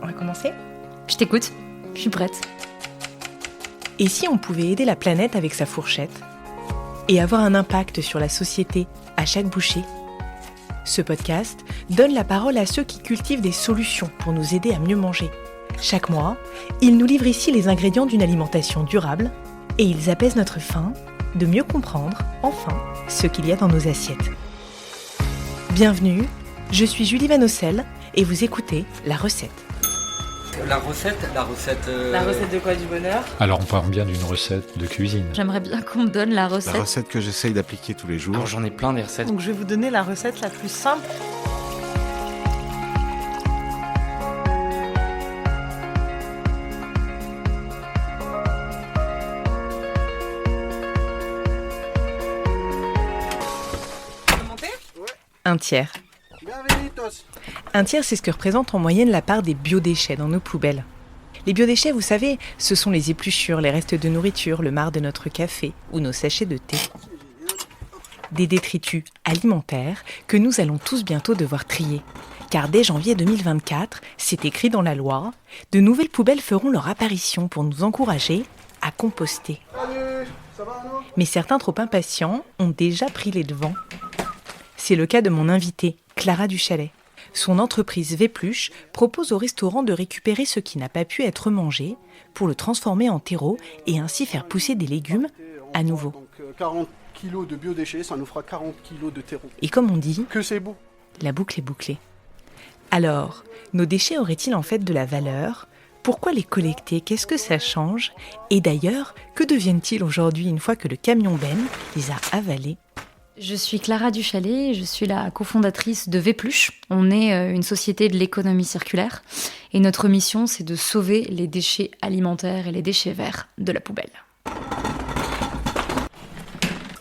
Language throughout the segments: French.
On va commencer ? Je t'écoute, je suis prête. Et si on pouvait aider la planète avec sa fourchette et avoir un impact sur la société à chaque bouchée ? Ce podcast donne la parole à ceux qui cultivent des solutions pour nous aider à mieux manger. Chaque mois, ils nous livrent ici les ingrédients d'une alimentation durable et ils apaisent notre faim de mieux comprendre, enfin, ce qu'il y a dans nos assiettes. Bienvenue, je suis Julie Vanocelle et vous écoutez La Recette. La recette de quoi, du bonheur ? Alors on parle bien d'une recette de cuisine. J'aimerais bien qu'on me donne la recette. La recette que j'essaye d'appliquer tous les jours. Alors j'en ai plein des recettes. Donc je vais vous donner la recette la plus simple. Un tiers. Un tiers, c'est ce que représente en moyenne la part des biodéchets dans nos poubelles. Les biodéchets, vous savez, ce sont les épluchures, les restes de nourriture, le marc de notre café ou nos sachets de thé. Des détritus alimentaires que nous allons tous bientôt devoir trier. Car dès janvier 2024, c'est écrit dans la loi, de nouvelles poubelles feront leur apparition pour nous encourager à composter. Mais certains trop impatients ont déjà pris les devants. C'est le cas de mon invitée, Clara Duchalet. Son entreprise Vépluche propose au restaurant de récupérer ce qui n'a pas pu être mangé pour le transformer en terreau et ainsi faire pousser des légumes à nouveau. Donc 40 kilos de biodéchets, ça nous fera 40 kilos de terreau. Et comme on dit, Que c'est beau. la boucle est bouclée. Alors, nos déchets auraient-ils en fait de la valeur ? Pourquoi les collecter ? Qu'est-ce que ça change ? Et d'ailleurs, que deviennent-ils aujourd'hui une fois que le camion Ben les a avalés ? Je suis Clara Duchalet, je suis la cofondatrice de Vépluche. On est une société de l'économie circulaire et notre mission, c'est de sauver les déchets alimentaires et les déchets verts de la poubelle.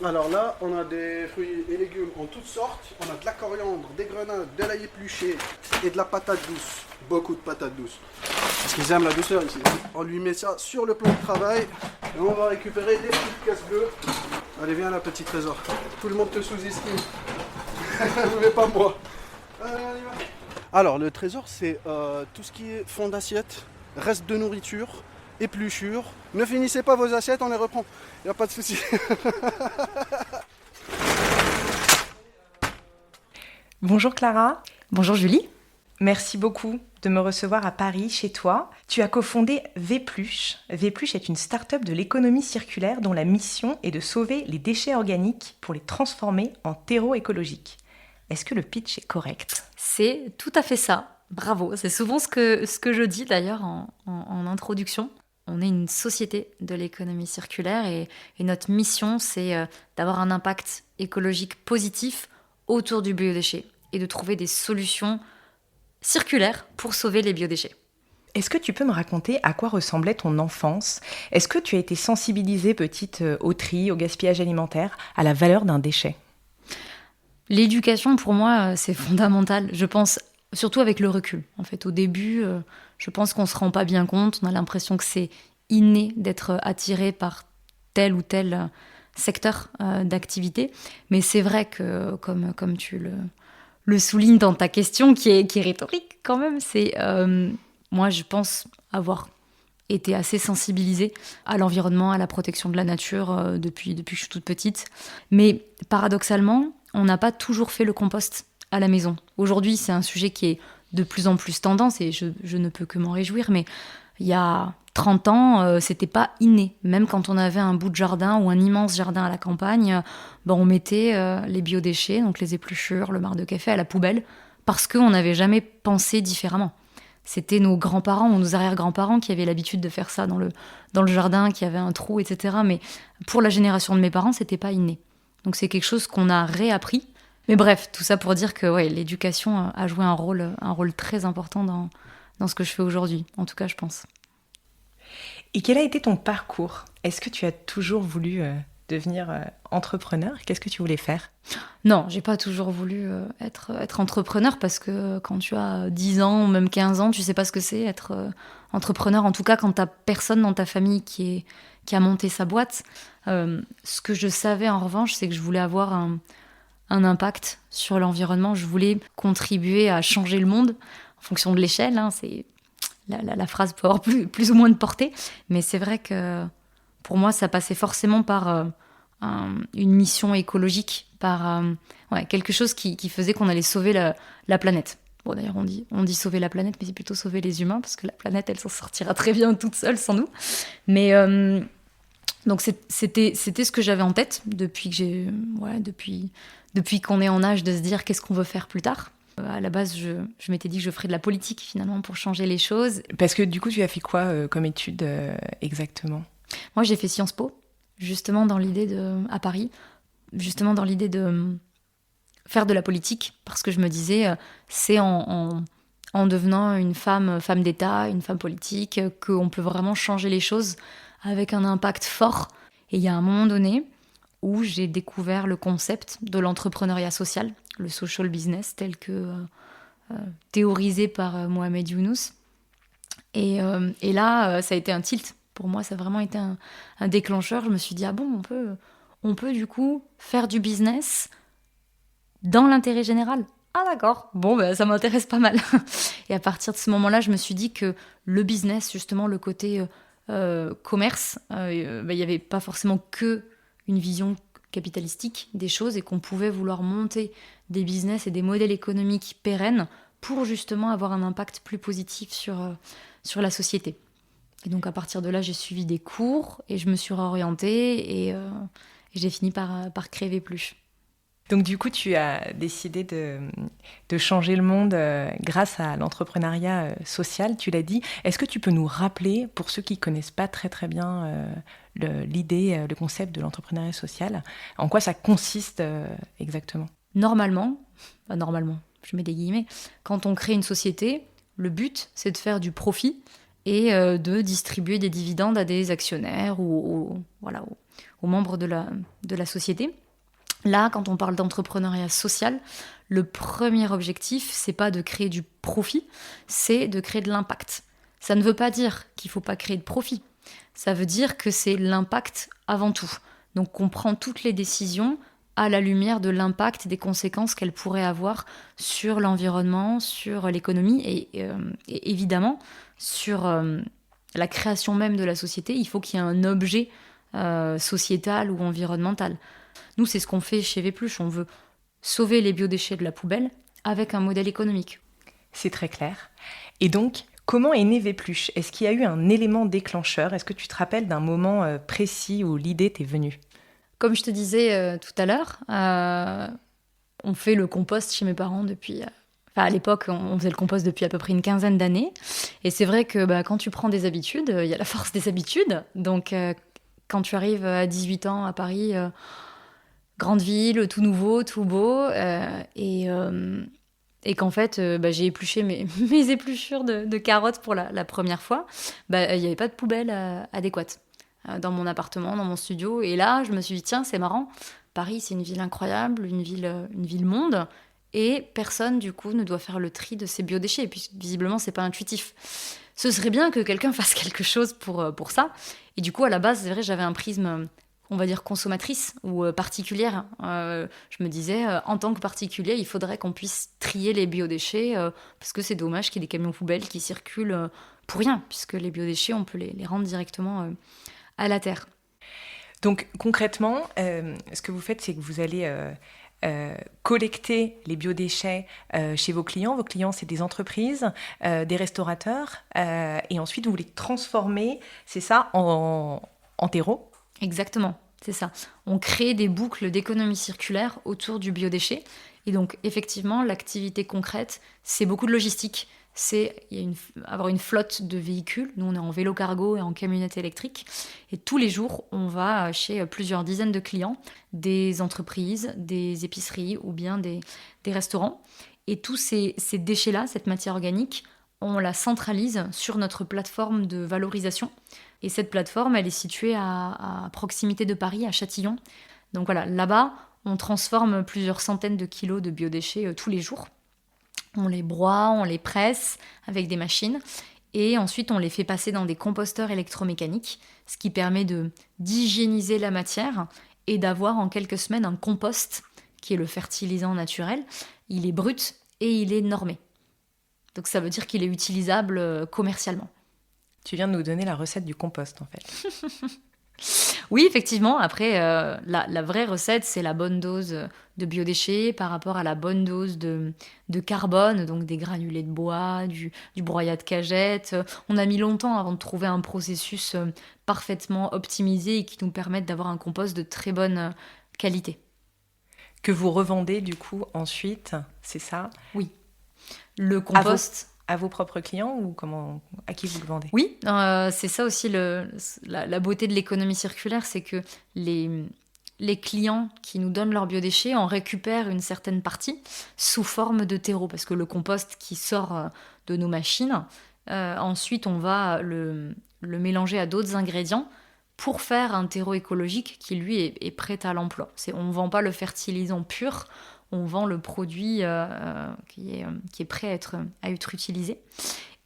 Alors là, on a des fruits et légumes en toutes sortes. On a de la coriandre, des grenades, de l'ail épluché et de la patate douce. Beaucoup de patates douces. Parce qu'ils aiment la douceur ici. On lui met ça sur le plan de travail et on va récupérer des petites caisses bleues. Allez, viens là, petit trésor. Tout le monde te sous-estime. Mais pas moi. Allez, on y va. Alors, le trésor, c'est tout ce qui est fond d'assiette, reste de nourriture, épluchures. Ne finissez pas vos assiettes, on les reprend. Il n'y a pas de souci. Bonjour Clara. Bonjour Julie. Merci beaucoup de me recevoir à Paris, chez toi. Tu as cofondé Vépluche. Vépluche est une start-up de l'économie circulaire dont la mission est de sauver les déchets organiques pour les transformer en terreau écologique. Est-ce que le pitch est correct ? C'est tout à fait ça. Bravo. C'est souvent ce que je dis d'ailleurs en introduction. On est une société de l'économie circulaire et notre mission, c'est d'avoir un impact écologique positif autour du biodéchet et de trouver des solutions circulaire pour sauver les biodéchets. Est-ce que tu peux me raconter à quoi ressemblait ton enfance ? Est-ce que tu as été sensibilisée petite au tri, au gaspillage alimentaire, à la valeur d'un déchet ? L'éducation, pour moi, c'est fondamental. Je pense, surtout avec le recul. En fait, au début, je pense qu'on ne se rend pas bien compte. On a l'impression que c'est inné d'être attiré par tel ou tel secteur d'activité. Mais c'est vrai que, comme tu le souligne dans ta question, qui est rhétorique quand même, c'est moi je pense avoir été assez sensibilisée à l'environnement, à la protection de la nature depuis que je suis toute petite. Mais paradoxalement, on n'a pas toujours fait le compost à la maison. Aujourd'hui, c'est un sujet qui est de plus en plus tendance et je ne peux que m'en réjouir, mais il y a 30 ans, c'était pas inné. Même quand on avait un bout de jardin ou un immense jardin à la campagne, on mettait les biodéchets, donc les épluchures, le marc de café à la poubelle, parce qu'on n'avait jamais pensé différemment. C'était nos grands-parents ou nos arrière-grands-parents qui avaient l'habitude de faire ça dans le jardin, qui avait un trou, etc. Mais pour la génération de mes parents, c'était pas inné. Donc c'est quelque chose qu'on a réappris. Mais bref, tout ça pour dire que l'éducation a joué un rôle très important dans ce que je fais aujourd'hui, en tout cas je pense. Et quel a été ton parcours ? Est-ce que tu as toujours voulu devenir entrepreneur ? Qu'est-ce que tu voulais faire ? Non, j'ai pas toujours voulu être entrepreneur parce que quand tu as 10 ans, même 15 ans, tu sais pas ce que c'est être entrepreneur. En tout cas, quand t'as personne dans ta famille qui a monté sa boîte. Ce que je savais en revanche, c'est que je voulais avoir un impact sur l'environnement. Je voulais contribuer à changer le monde en fonction de l'échelle. C'est la phrase peut avoir plus ou moins de portée, mais c'est vrai que pour moi, ça passait forcément par une mission écologique, par quelque chose qui faisait qu'on allait sauver la planète. Bon, d'ailleurs, on dit sauver la planète, mais c'est plutôt sauver les humains, parce que la planète, elle s'en sortira très bien toute seule sans nous. Mais donc, c'était ce que j'avais en tête depuis qu'on est en âge de se dire qu'est-ce qu'on veut faire plus tard. À la base, je m'étais dit que je ferais de la politique, finalement, pour changer les choses. Parce que du coup, tu as fait quoi comme étude exactement ? Moi, j'ai fait Sciences Po, justement à Paris, justement dans l'idée de faire de la politique, parce que je me disais, c'est en devenant une femme d'État, une femme politique, qu'on peut vraiment changer les choses avec un impact fort. Et il y a un moment donné où j'ai découvert le concept de l'entrepreneuriat social, le social business, tel que théorisé par Mohamed Younous. Et là, ça a été un tilt. Pour moi, ça a vraiment été un déclencheur. Je me suis dit, ah bon, on peut du coup faire du business dans l'intérêt général. Ah d'accord, bon, ça m'intéresse pas mal. Et à partir de ce moment-là, je me suis dit que le business, justement, le côté commerce, il n'y avait pas forcément que une vision capitalistique des choses et qu'on pouvait vouloir monter des business et des modèles économiques pérennes pour justement avoir un impact plus positif sur la société. Et donc à partir de là, j'ai suivi des cours et je me suis réorientée et j'ai fini par créer Vpluche. Donc du coup, tu as décidé de changer le monde grâce à l'entrepreneuriat social, tu l'as dit. Est-ce que tu peux nous rappeler, pour ceux qui ne connaissent pas très très bien l'idée, le concept de l'entrepreneuriat social, en quoi ça consiste exactement ? Normalement, je mets des guillemets, quand on crée une société, le but c'est de faire du profit et de distribuer des dividendes à des actionnaires ou aux membres de la société. Là, quand on parle d'entrepreneuriat social, le premier objectif, c'est pas de créer du profit, c'est de créer de l'impact. Ça ne veut pas dire qu'il faut pas créer de profit. Ça veut dire que c'est l'impact avant tout. Donc, on prend toutes les décisions à la lumière de l'impact, des conséquences qu'elles pourraient avoir sur l'environnement, sur l'économie et évidemment sur la création même de la société. Il faut qu'il y ait un objet sociétal ou environnemental. Nous, c'est ce qu'on fait chez Vpluche. On veut sauver les biodéchets de la poubelle avec un modèle économique. C'est très clair. Et donc, comment est né Vpluche ? Est-ce qu'il y a eu un élément déclencheur ? Est-ce que tu te rappelles d'un moment précis où l'idée t'est venue ? Comme je te disais tout à l'heure, on fait le compost chez mes parents depuis... à l'époque, on faisait le compost depuis à peu près une quinzaine d'années. Et c'est vrai que quand tu prends des habitudes, il y a la force des habitudes. Donc, quand tu arrives à 18 ans à Paris... grande ville, tout nouveau, tout beau, et qu'en fait, j'ai épluché mes épluchures de carottes pour la première fois. Il n'y avait pas de poubelle adéquate dans mon appartement, dans mon studio. Et là, je me suis dit, tiens, c'est marrant, Paris, c'est une ville incroyable, une ville monde, et personne, du coup, ne doit faire le tri de ses biodéchets. Et puis, visiblement, c'est pas intuitif. Ce serait bien que quelqu'un fasse quelque chose pour ça. Et du coup, à la base, c'est vrai, j'avais un prisme... on va dire consommatrice ou particulière. Je me disais, en tant que particulier, il faudrait qu'on puisse trier les biodéchets parce que c'est dommage qu'il y ait des camions poubelles qui circulent pour rien, puisque les biodéchets, on peut les rendre directement à la terre. Donc concrètement, ce que vous faites, c'est que vous allez collecter les biodéchets chez vos clients. Vos clients, c'est des entreprises, des restaurateurs, et ensuite vous les transformez, c'est ça, en terreau ? Exactement, c'est ça. On crée des boucles d'économie circulaire autour du biodéchet. Et donc, effectivement, l'activité concrète, c'est beaucoup de logistique. Avoir une flotte de véhicules. Nous, on est en vélo cargo et en camionnette électrique. Et tous les jours, on va chez plusieurs dizaines de clients, des entreprises, des épiceries ou bien des restaurants. Et tous ces déchets-là, cette matière organique, on la centralise sur notre plateforme de valorisation. Et cette plateforme, elle est située à proximité de Paris, à Châtillon. Donc voilà, là-bas, on transforme plusieurs centaines de kilos de biodéchets tous les jours. On les broie, on les presse avec des machines. Et ensuite, on les fait passer dans des composteurs électromécaniques, ce qui permet d'hygiéniser la matière et d'avoir en quelques semaines un compost, qui est le fertilisant naturel. Il est brut et il est normé. Donc ça veut dire qu'il est utilisable commercialement. Tu viens de nous donner la recette du compost, en fait. Oui, effectivement. Après, la vraie recette, c'est la bonne dose de biodéchets par rapport à la bonne dose de carbone, donc des granulés de bois, du broyat de cagette. On a mis longtemps avant de trouver un processus parfaitement optimisé et qui nous permette d'avoir un compost de très bonne qualité. Que vous revendez, du coup, ensuite, c'est ça? Oui. Le compost... À vos propres clients ou à qui vous le vendez? Oui, c'est ça aussi la beauté de l'économie circulaire, c'est que les clients qui nous donnent leurs biodéchets en récupèrent une certaine partie sous forme de terreau, parce que le compost qui sort de nos machines, ensuite on va le mélanger à d'autres ingrédients pour faire un terreau écologique qui lui est prêt à l'emploi. On ne vend pas le fertilisant pur, on vend le produit qui est prêt à être utilisé.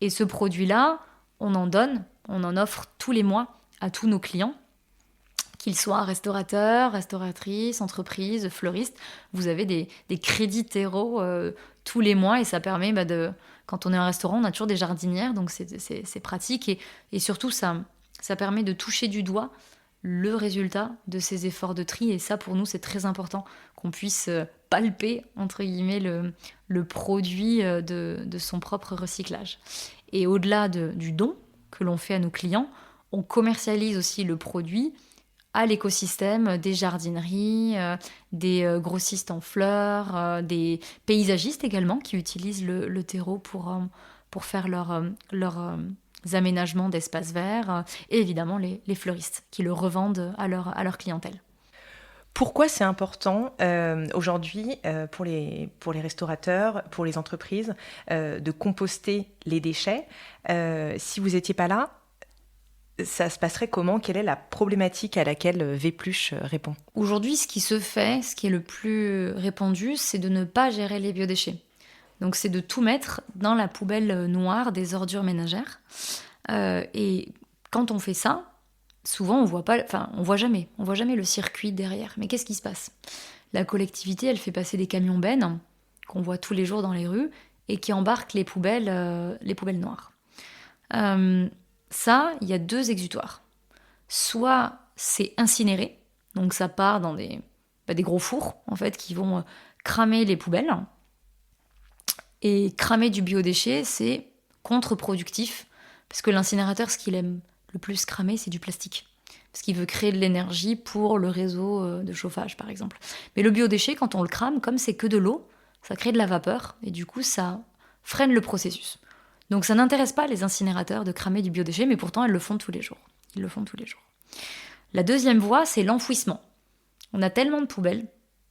Et ce produit-là, on en offre tous les mois à tous nos clients, qu'ils soient restaurateurs, restauratrices, entreprises, fleuristes. Vous avez des crédits terreau tous les mois et ça permet, quand on est un restaurant, on a toujours des jardinières, donc c'est pratique. Et surtout, ça permet de toucher du doigt le résultat de ces efforts de tri. Et ça, pour nous, c'est très important qu'on puisse palper, entre guillemets, le produit de son propre recyclage. Et au-delà du don que l'on fait à nos clients, on commercialise aussi le produit à l'écosystème des jardineries, des grossistes en fleurs, des paysagistes également qui utilisent le terreau pour faire leurs aménagements d'espaces verts, et évidemment les fleuristes qui le revendent à leur clientèle. Pourquoi c'est important aujourd'hui pour les restaurateurs, pour les entreprises, de composter les déchets? Si vous n'étiez pas là, ça se passerait comment? Quelle est la problématique à laquelle Vépluche répond? Aujourd'hui, ce qui est le plus répandu, c'est de ne pas gérer les biodéchets. Donc c'est de tout mettre dans la poubelle noire des ordures ménagères. Et quand on fait ça, souvent on voit jamais le circuit derrière. Mais qu'est-ce qui se passe? La collectivité, elle fait passer des camions bennes qu'on voit tous les jours dans les rues et qui embarquent les poubelles noires. Ça, il y a 2 exutoires. Soit c'est incinéré, donc ça part dans des gros fours en fait qui vont cramer les poubelles. Et cramer du biodéchet, c'est contre-productif parce que l'incinérateur, ce qu'il aime le plus cramer, c'est du plastique. Parce qu'il veut créer de l'énergie pour le réseau de chauffage, par exemple. Mais le biodéchet, quand on le crame, comme c'est que de l'eau, ça crée de la vapeur et du coup, ça freine le processus. Donc ça n'intéresse pas les incinérateurs de cramer du biodéchet, mais pourtant, ils le font tous les jours. La deuxième voie, c'est l'enfouissement. On a tellement de poubelles,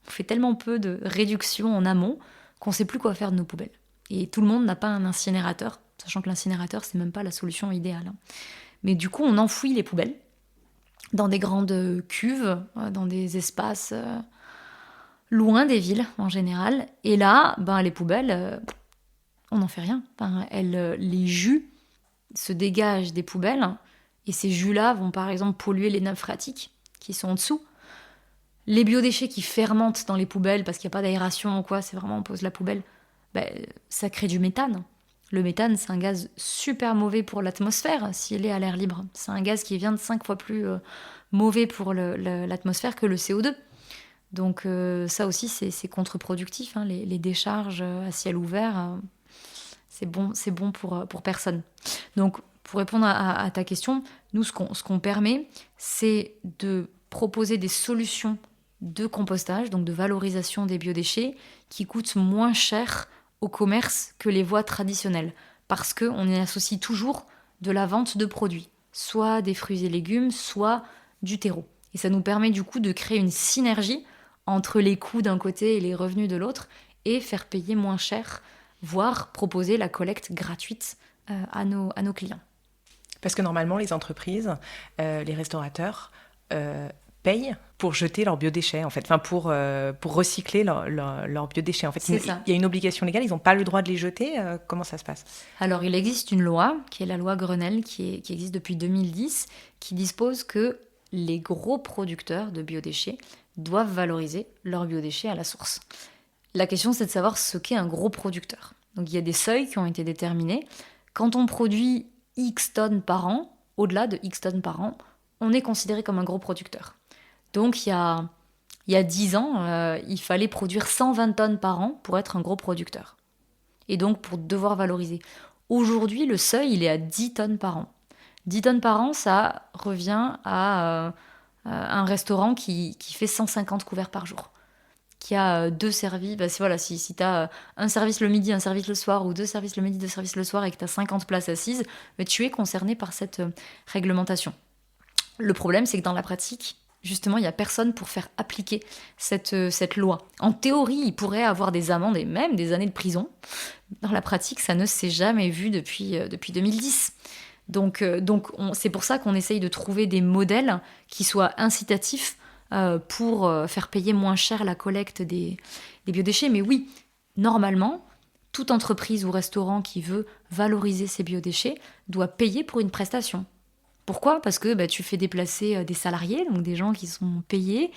on fait tellement peu de réduction en amont qu'on ne sait plus quoi faire de nos poubelles. Et tout le monde n'a pas un incinérateur, sachant que l'incinérateur, c'est même pas la solution idéale. Mais du coup, on enfouit les poubelles dans des grandes cuves, dans des espaces loin des villes en général. Et là, les poubelles, on n'en fait rien. Les jus se dégagent des poubelles et ces jus-là vont par exemple polluer les nappes phréatiques qui sont en dessous. Les biodéchets qui fermentent dans les poubelles parce qu'il n'y a pas d'aération ou quoi, c'est vraiment on pose la poubelle, ça crée du méthane. Le méthane, c'est un gaz super mauvais pour l'atmosphère s'il est à l'air libre. C'est un gaz qui vient de 5 fois plus mauvais pour l'atmosphère que le CO2. Donc ça aussi, c'est contre-productif. Les décharges à ciel ouvert, c'est bon pour personne. Donc pour répondre à ta question, nous, ce qu'on permet, c'est de proposer des solutions de compostage, donc de valorisation des biodéchets, qui coûtent moins cher au commerce que les voies traditionnelles, parce qu'on y associe toujours de la vente de produits, soit des fruits et légumes, soit du terreau. Et ça nous permet du coup de créer une synergie entre les coûts d'un côté et les revenus de l'autre, et faire payer moins cher, voire proposer la collecte gratuite à nos clients. Parce que normalement, les entreprises, les restaurateurs payent pour jeter leurs biodéchets, en fait, pour recycler leurs biodéchets. En fait, il y a une obligation légale, ils n'ont pas le droit de les jeter. Comment ça se passe? Alors, il existe une loi, qui est la loi Grenelle, qui existe depuis 2010, qui dispose que les gros producteurs de biodéchets doivent valoriser leurs biodéchets à la source. La question, c'est de savoir ce qu'est un gros producteur. Donc il y a des seuils qui ont été déterminés. Quand on produit X tonnes par an, au-delà de X tonnes par an, on est considéré comme un gros producteur. Donc il y a 10 ans, il fallait produire 120 tonnes par an pour être un gros producteur. Et donc pour devoir valoriser. Aujourd'hui, le seuil, il est à 10 tonnes par an. 10 tonnes par an, ça revient à un restaurant qui fait 150 couverts par jour, qui a 2 services. Si tu as un service le midi, un service le soir, ou 2 services le midi, 2 services le soir, et que tu as 50 places assises, tu es concerné par cette réglementation. Le problème, c'est que dans la pratique, justement, il n'y a personne pour faire appliquer cette loi. En théorie, il pourrait avoir des amendes et même des années de prison. Dans la pratique, ça ne s'est jamais vu depuis 2010. Donc c'est pour ça qu'on essaye de trouver des modèles qui soient incitatifs pour faire payer moins cher la collecte des biodéchets. Mais oui, normalement, toute entreprise ou restaurant qui veut valoriser ses biodéchets doit payer pour une prestation. Pourquoi ? Parce que tu fais déplacer des salariés, donc des gens qui sont payés,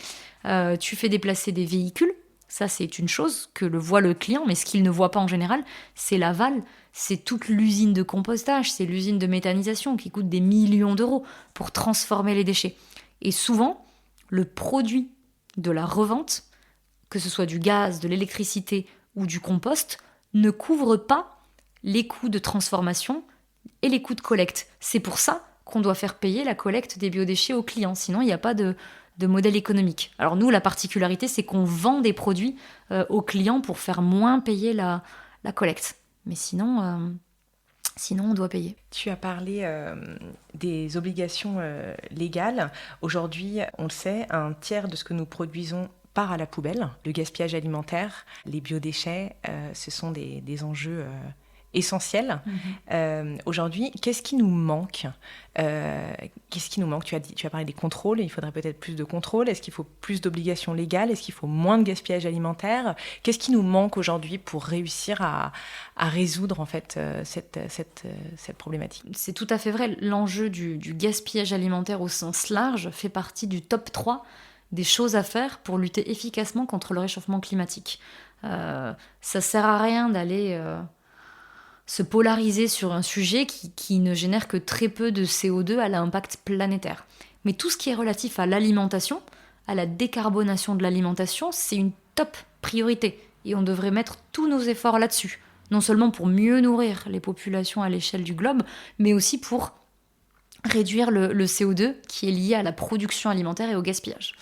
tu fais déplacer des véhicules. Ça, c'est une chose que voit le client, mais ce qu'il ne voit pas en général, c'est l'aval, c'est toute l'usine de compostage, c'est l'usine de méthanisation qui coûte des millions d'euros pour transformer les déchets. Et souvent, le produit de la revente, que ce soit du gaz, de l'électricité ou du compost, ne couvre pas les coûts de transformation et les coûts de collecte. C'est pour ça qu'on doit faire payer la collecte des biodéchets aux clients, sinon il n'y a pas de modèle économique. Alors nous, la particularité, c'est qu'on vend des produits aux clients pour faire moins payer la collecte. Mais sinon, on doit payer. Tu as parlé des obligations légales. Aujourd'hui, on le sait, 1/3 de ce que nous produisons part à la poubelle. Le gaspillage alimentaire, les biodéchets, ce sont des enjeux essentiel. Aujourd'hui, qu'est-ce qui nous manque ? Tu as parlé des contrôles, il faudrait peut-être plus de contrôles. Est-ce qu'il faut plus d'obligations légales ? Est-ce qu'il faut moins de gaspillage alimentaire ? Qu'est-ce qui nous manque aujourd'hui pour réussir à résoudre en fait cette problématique ? C'est tout à fait vrai. L'enjeu du gaspillage alimentaire au sens large fait partie du top 3 des choses à faire pour lutter efficacement contre le réchauffement climatique. Ça sert à rien d'aller se polariser sur un sujet qui ne génère que très peu de CO2 à l'impact planétaire. Mais tout ce qui est relatif à l'alimentation, à la décarbonation de l'alimentation, c'est une top priorité. Et on devrait mettre tous nos efforts là-dessus. Non seulement pour mieux nourrir les populations à l'échelle du globe, mais aussi pour réduire le CO2 qui est lié à la production alimentaire et au gaspillage.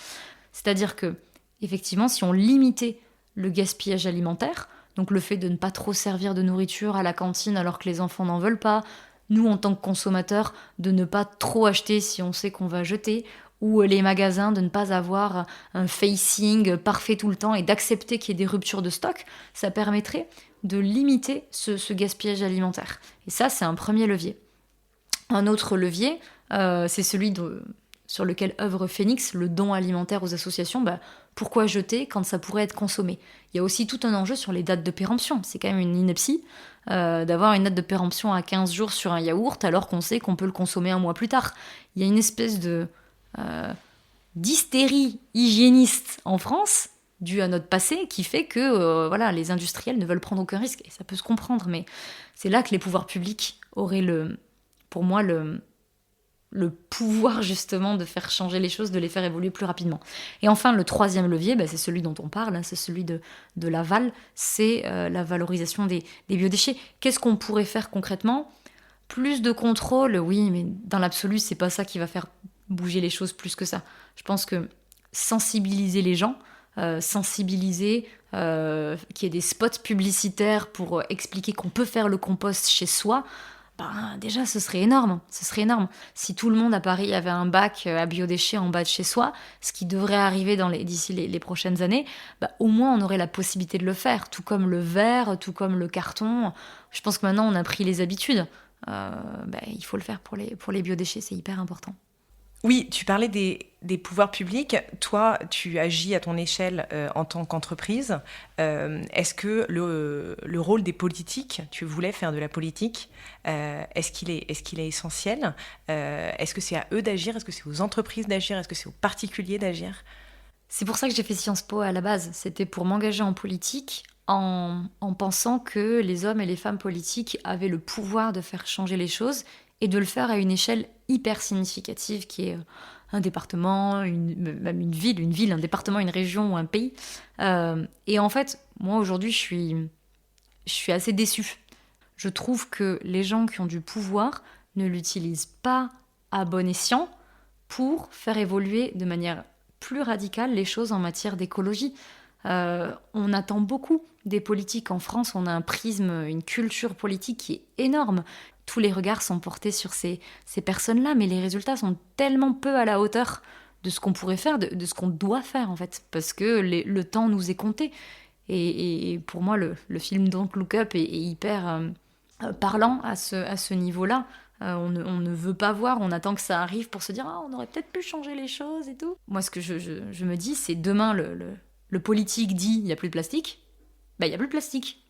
C'est-à-dire que, effectivement, si on limitait le gaspillage alimentaire, donc le fait de ne pas trop servir de nourriture à la cantine alors que les enfants n'en veulent pas, nous en tant que consommateurs de ne pas trop acheter si on sait qu'on va jeter, ou les magasins de ne pas avoir un facing parfait tout le temps et d'accepter qu'il y ait des ruptures de stock, ça permettrait de limiter ce gaspillage alimentaire. Et ça, c'est un premier levier. Un autre levier, c'est celui sur lequel œuvre Phoenix, le don alimentaire aux associations. Pourquoi jeter quand ça pourrait être consommé ? Il y a aussi tout un enjeu sur les dates de péremption. C'est quand même une ineptie d'avoir une date de péremption à 15 jours sur un yaourt alors qu'on sait qu'on peut le consommer un mois plus tard. Il y a une espèce d'hystérie hygiéniste en France, due à notre passé, qui fait que les industriels ne veulent prendre aucun risque. Et ça peut se comprendre, mais c'est là que les pouvoirs publics auraient pour moi le pouvoir justement de faire changer les choses, de les faire évoluer plus rapidement. Et enfin, le troisième levier, c'est celui dont on parle, c'est celui de l'aval, c'est la valorisation des biodéchets. Qu'est-ce qu'on pourrait faire concrètement ? Plus de contrôle, oui, mais dans l'absolu, c'est pas ça qui va faire bouger les choses plus que ça. Je pense que sensibiliser les gens, qu'il y ait des spots publicitaires pour expliquer qu'on peut faire le compost chez soi, déjà, ce serait énorme. Si tout le monde à Paris avait un bac à biodéchets en bas de chez soi, ce qui devrait arriver d'ici les prochaines années, au moins on aurait la possibilité de le faire, tout comme le verre, tout comme le carton. Je pense que maintenant on a pris les habitudes. Il faut le faire pour les biodéchets, c'est hyper important. Oui, tu parlais des pouvoirs publics. Toi, tu agis à ton échelle en tant qu'entreprise. Est-ce que le rôle des politiques, tu voulais faire de la politique, est-ce qu'il est essentiel ? Est-ce que c'est à eux d'agir ? Est-ce que c'est aux entreprises d'agir ? Est-ce que c'est aux particuliers d'agir ? C'est pour ça que j'ai fait Sciences Po à la base. C'était pour m'engager en politique en pensant que les hommes et les femmes politiques avaient le pouvoir de faire changer les choses et de le faire à une échelle hyper significative qui est un département, même une ville, un département, une région ou un pays. Et en fait, moi aujourd'hui, je suis assez déçue. Je trouve que les gens qui ont du pouvoir ne l'utilisent pas à bon escient pour faire évoluer de manière plus radicale les choses en matière d'écologie. On attend beaucoup des politiques en France, on a un prisme, une culture politique qui est énorme. Tous les regards sont portés sur ces personnes-là, mais les résultats sont tellement peu à la hauteur de ce qu'on pourrait faire, de ce qu'on doit faire en fait, parce que le temps nous est compté. Et pour moi, le film Don't Look Up est hyper parlant à ce niveau-là. On ne veut pas voir, on attend que ça arrive pour se dire on aurait peut-être pu changer les choses et tout. Moi, ce que je me dis, c'est demain, le politique dit il n'y a plus de plastique, il n'y a plus de plastique.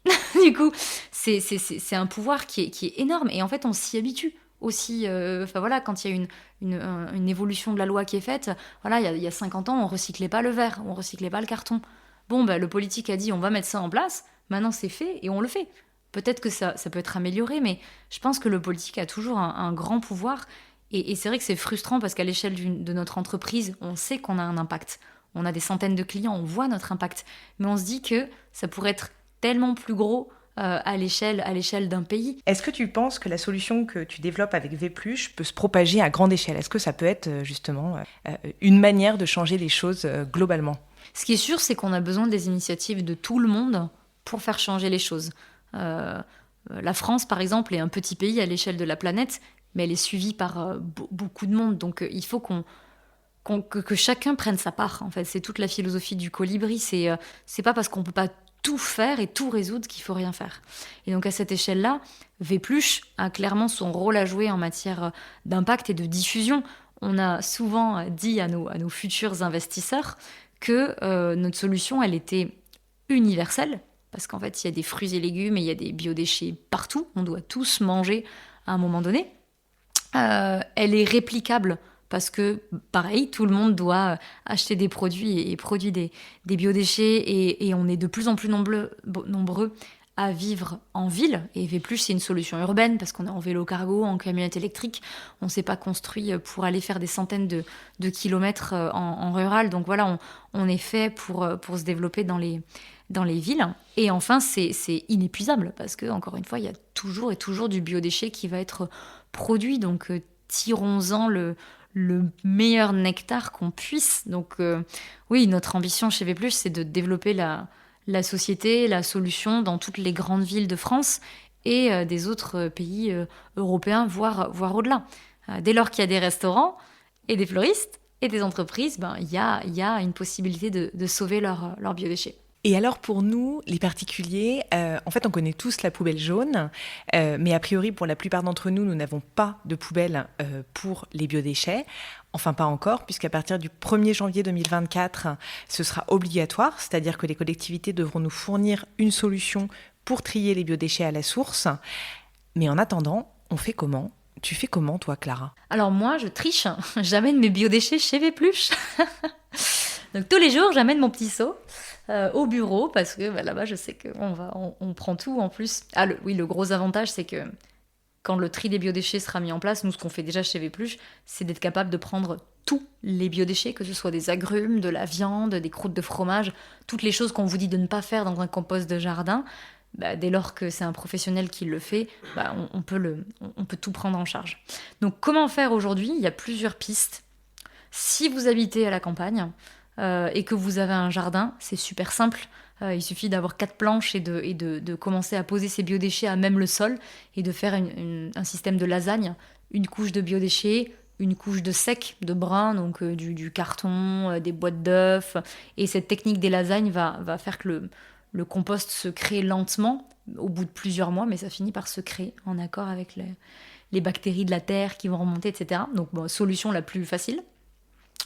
Du coup, c'est un pouvoir qui est énorme et en fait, on s'y habitue aussi. Voilà, quand il y a une évolution de la loi qui est faite, voilà, il y a 50 ans, on recyclait pas le verre, on recyclait pas le carton. Bon, le politique a dit on va mettre ça en place, maintenant c'est fait et on le fait. Peut-être que ça peut être amélioré, mais je pense que le politique a toujours un grand pouvoir. Et c'est vrai que c'est frustrant parce qu'à l'échelle de notre entreprise, on sait qu'on a un impact. On a des centaines de clients, on voit notre impact. Mais on se dit que ça pourrait être tellement plus gros à l'échelle d'un pays. Est-ce que tu penses que la solution que tu développes avec Vplush peut se propager à grande échelle ? Est-ce que ça peut être justement une manière de changer les choses globalement ? Ce qui est sûr, c'est qu'on a besoin des initiatives de tout le monde pour faire changer les choses. La France, par exemple, est un petit pays à l'échelle de la planète, mais elle est suivie par beaucoup de monde. Donc il faut que chacun prenne sa part. En fait, c'est toute la philosophie du colibri. C'est pas parce qu'on peut pas tout faire et tout résoudre qu'il faut rien faire. Et donc à cette échelle-là, Vplush a clairement son rôle à jouer en matière d'impact et de diffusion. On a souvent dit à nos futurs investisseurs que notre solution, elle était universelle. Parce qu'en fait, il y a des fruits et légumes et il y a des biodéchets partout. On doit tous manger à un moment donné. Elle est réplicable parce que, pareil, tout le monde doit acheter des produits et produire des biodéchets. Et on est de plus en plus nombreux à vivre en ville. Et Vplush, c'est une solution urbaine parce qu'on est en vélo cargo, en camionnette électrique. On ne s'est pas construit pour aller faire des centaines de kilomètres en rural. Donc voilà, on est fait pour se développer dans les villes. Et enfin, c'est inépuisable parce que, encore une fois, il y a toujours et toujours du biodéchet qui va être produit. Donc, tirons-en le meilleur nectar qu'on puisse. Donc, oui, notre ambition chez Vplush, c'est de développer la société, la solution dans toutes les grandes villes de France et des autres pays européens, voire au-delà. Dès lors qu'il y a des restaurants et des fleuristes et des entreprises, il y a une possibilité de sauver leurs biodéchets. Et alors pour nous, les particuliers, en fait on connaît tous la poubelle jaune, mais a priori pour la plupart d'entre nous, nous n'avons pas de poubelle pour les biodéchets. Enfin pas encore, puisqu'à partir du 1er janvier 2024, ce sera obligatoire, c'est-à-dire que les collectivités devront nous fournir une solution pour trier les biodéchets à la source. Mais en attendant, on fait comment ? Tu fais comment toi, Clara ? Alors moi, je triche, j'amène mes biodéchets chez Vplush. Donc tous les jours, j'amène mon petit seau au bureau parce que là-bas, je sais qu'on prend tout en plus. Le gros avantage, c'est que quand le tri des biodéchets sera mis en place, nous, ce qu'on fait déjà chez Vplush, c'est d'être capable de prendre tous les biodéchets, que ce soit des agrumes, de la viande, des croûtes de fromage, toutes les choses qu'on vous dit de ne pas faire dans un compost de jardin. Dès lors que c'est un professionnel qui le fait, on peut tout prendre en charge. Donc comment faire aujourd'hui ? Il y a plusieurs pistes. Si vous habitez à la campagne et que vous avez un jardin, c'est super simple. Il suffit d'avoir 4 planches et de commencer à poser ces biodéchets à même le sol et de faire un système de lasagne. Une couche de biodéchets, une couche de sec, de brun, donc du carton, des boîtes d'œufs. Et cette technique des lasagnes va faire que le compost se crée lentement, au bout de plusieurs mois, mais ça finit par se créer en accord avec les bactéries de la terre qui vont remonter, etc. Donc, solution la plus facile,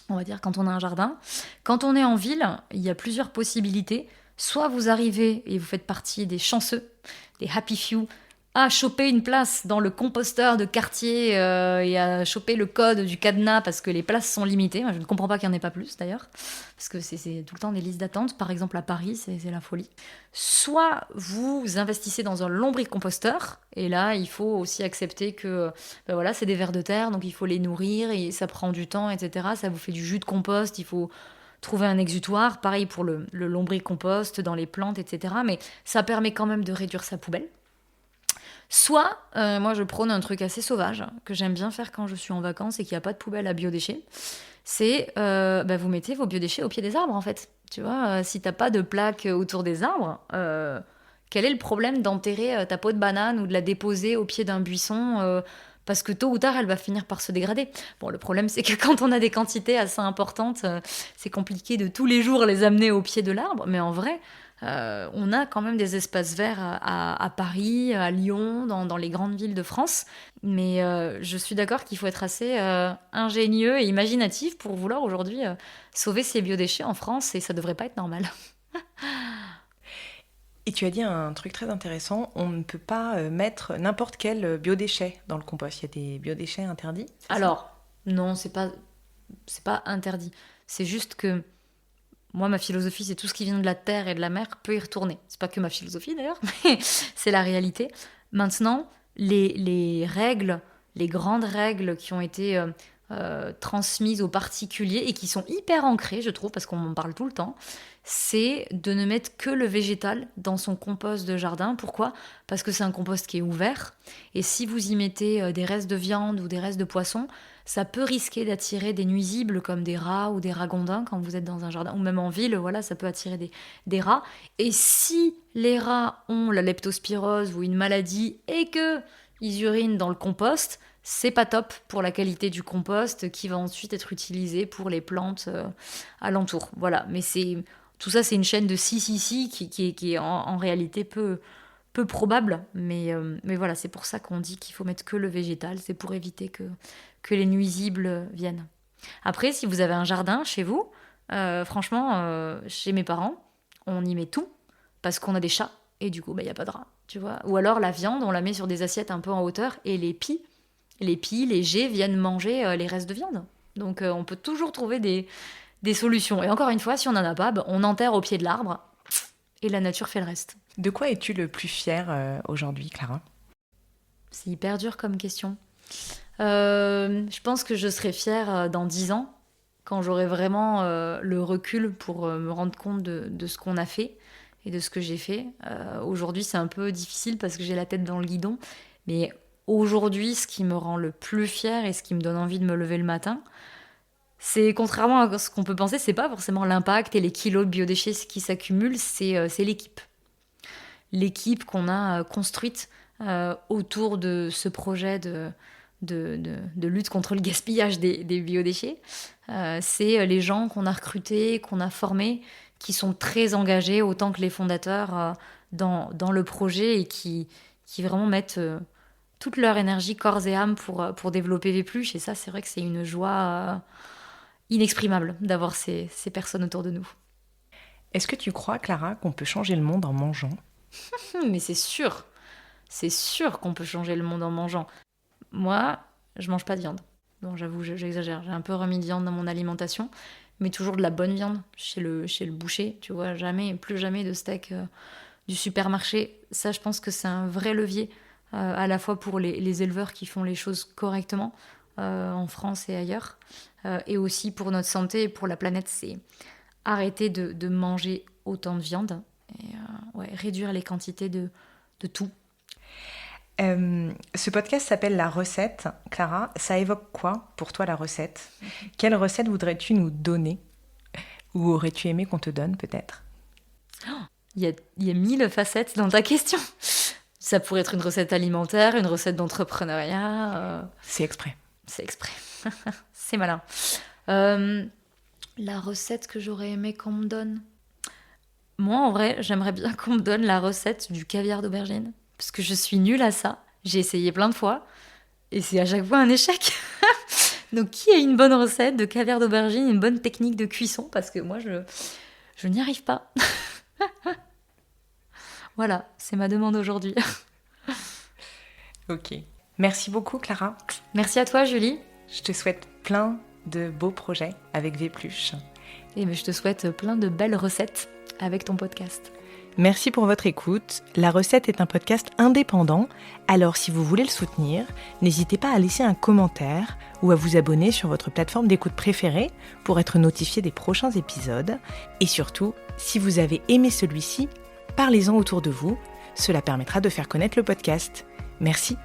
on va dire, quand on a un jardin. Quand on est en ville, il y a plusieurs possibilités. Soit vous arrivez et vous faites partie des chanceux, des happy few, à choper une place dans le composteur de quartier et à choper le code du cadenas parce que les places sont limitées. Moi, je ne comprends pas qu'il n'y en ait pas plus d'ailleurs, parce que c'est tout le temps des listes d'attente. Par exemple, à Paris, c'est la folie. Soit vous investissez dans un lombricomposteur, et là, il faut aussi accepter que voilà, c'est des vers de terre, donc il faut les nourrir et ça prend du temps, etc. Ça vous fait du jus de compost, il faut trouver un exutoire. Pareil pour le lombricompost dans les plantes, etc. Mais ça permet quand même de réduire sa poubelle. Soit, moi je prône un truc assez sauvage, que j'aime bien faire quand je suis en vacances et qu'il n'y a pas de poubelle à biodéchets, c'est vous mettez vos biodéchets au pied des arbres en fait. Tu vois, si t'as pas de plaque autour des arbres, quel est le problème d'enterrer ta peau de banane ou de la déposer au pied d'un buisson parce que tôt ou tard, elle va finir par se dégrader. Bon, le problème, c'est que quand on a des quantités assez importantes, c'est compliqué de tous les jours les amener au pied de l'arbre, mais en vrai... on a quand même des espaces verts à Paris, à Lyon, dans les grandes villes de France. Mais je suis d'accord qu'il faut être assez ingénieux et imaginatif pour vouloir aujourd'hui sauver ces biodéchets en France, et ça devrait pas être normal. Et tu as dit un truc très intéressant, on ne peut pas mettre n'importe quel biodéchet dans le compost. Il y a des biodéchets interdits? Alors, non, c'est pas interdit. C'est juste que moi, ma philosophie, c'est tout ce qui vient de la terre et de la mer peut y retourner. C'est pas que ma philosophie d'ailleurs, mais c'est la réalité. Maintenant, les règles, les grandes règles qui ont été transmises aux particuliers et qui sont hyper ancrées, je trouve, parce qu'on en parle tout le temps, c'est de ne mettre que le végétal dans son compost de jardin. Pourquoi ? Parce que c'est un compost qui est ouvert. Et si vous y mettez des restes de viande ou des restes de poisson, ça peut risquer d'attirer des nuisibles comme des rats ou des ragondins quand vous êtes dans un jardin, ou même en ville, voilà, ça peut attirer des rats. Et si les rats ont la leptospirose ou une maladie et que ils urinent dans le compost, c'est pas top pour la qualité du compost qui va ensuite être utilisé pour les plantes alentour. Voilà, mais tout ça, c'est une chaîne de si qui est en réalité peu probable, mais voilà, c'est pour ça qu'on dit qu'il faut mettre que le végétal, c'est pour éviter que les nuisibles viennent. Après, si vous avez un jardin chez vous, franchement, chez mes parents, on y met tout, parce qu'on a des chats, et du coup, il n'y a pas de rats, tu vois. Ou alors la viande, on la met sur des assiettes un peu en hauteur, et les pies, les geais viennent manger les restes de viande. Donc on peut toujours trouver des solutions. Et encore une fois, si on n'en a pas, on enterre au pied de l'arbre, et la nature fait le reste. De quoi es-tu le plus fière aujourd'hui, Clara ? C'est hyper dur comme question. Je pense que je serai fière dans 10 ans, quand j'aurai vraiment le recul pour me rendre compte de ce qu'on a fait et de ce que j'ai fait. Aujourd'hui, c'est un peu difficile parce que j'ai la tête dans le guidon, mais aujourd'hui, ce qui me rend le plus fière et ce qui me donne envie de me lever le matin, c'est, contrairement à ce qu'on peut penser, c'est pas forcément l'impact et les kilos de biodéchets qui s'accumulent, c'est l'équipe. L'équipe qu'on a construite autour de ce projet de lutte contre le gaspillage des biodéchets. C'est les gens qu'on a recrutés, qu'on a formés, qui sont très engagés, autant que les fondateurs, dans le projet et qui vraiment mettent toute leur énergie, corps et âme pour développer Vépluche. Et ça, c'est vrai que c'est une joie inexprimable d'avoir ces personnes autour de nous. Est-ce que tu crois, Clara, qu'on peut changer le monde en mangeant ? Mais c'est sûr qu'on peut changer le monde en mangeant. Moi, je mange pas de viande. Bon, j'avoue, j'exagère. J'ai un peu remis de viande dans mon alimentation, mais toujours de la bonne viande chez le boucher. Tu vois, plus jamais de steak du supermarché. Ça, je pense que c'est un vrai levier, à la fois pour les éleveurs qui font les choses correctement en France et ailleurs, et aussi pour notre santé et pour la planète. C'est arrêter de manger autant de viande et réduire les quantités de tout. Ce podcast s'appelle La Recette. Clara, ça évoque quoi pour toi la recette ? Quelle recette voudrais-tu nous donner ? Ou aurais-tu aimé qu'on te donne peut-être ? Il y a 1000 facettes dans ta question. Ça pourrait être une recette alimentaire, une recette d'entrepreneuriat. C'est exprès. C'est exprès. C'est malin. La recette que j'aurais aimé qu'on me donne. Moi, en vrai, j'aimerais bien qu'on me donne la recette du caviar d'aubergine. Parce que je suis nulle à ça. J'ai essayé plein de fois. Et c'est à chaque fois un échec. Donc, qui a une bonne recette de caviar d'aubergine, une bonne technique de cuisson ? Parce que moi, je n'y arrive pas. Voilà, c'est ma demande aujourd'hui. Ok. Merci beaucoup Clara. Merci à toi Julie. Je te souhaite plein de beaux projets avec Vépluche. Et je te souhaite plein de belles recettes avec ton podcast. Merci pour votre écoute. La Recette est un podcast indépendant, alors si vous voulez le soutenir, n'hésitez pas à laisser un commentaire ou à vous abonner sur votre plateforme d'écoute préférée pour être notifié des prochains épisodes. Et surtout, si vous avez aimé celui-ci, parlez-en autour de vous, cela permettra de faire connaître le podcast. Merci.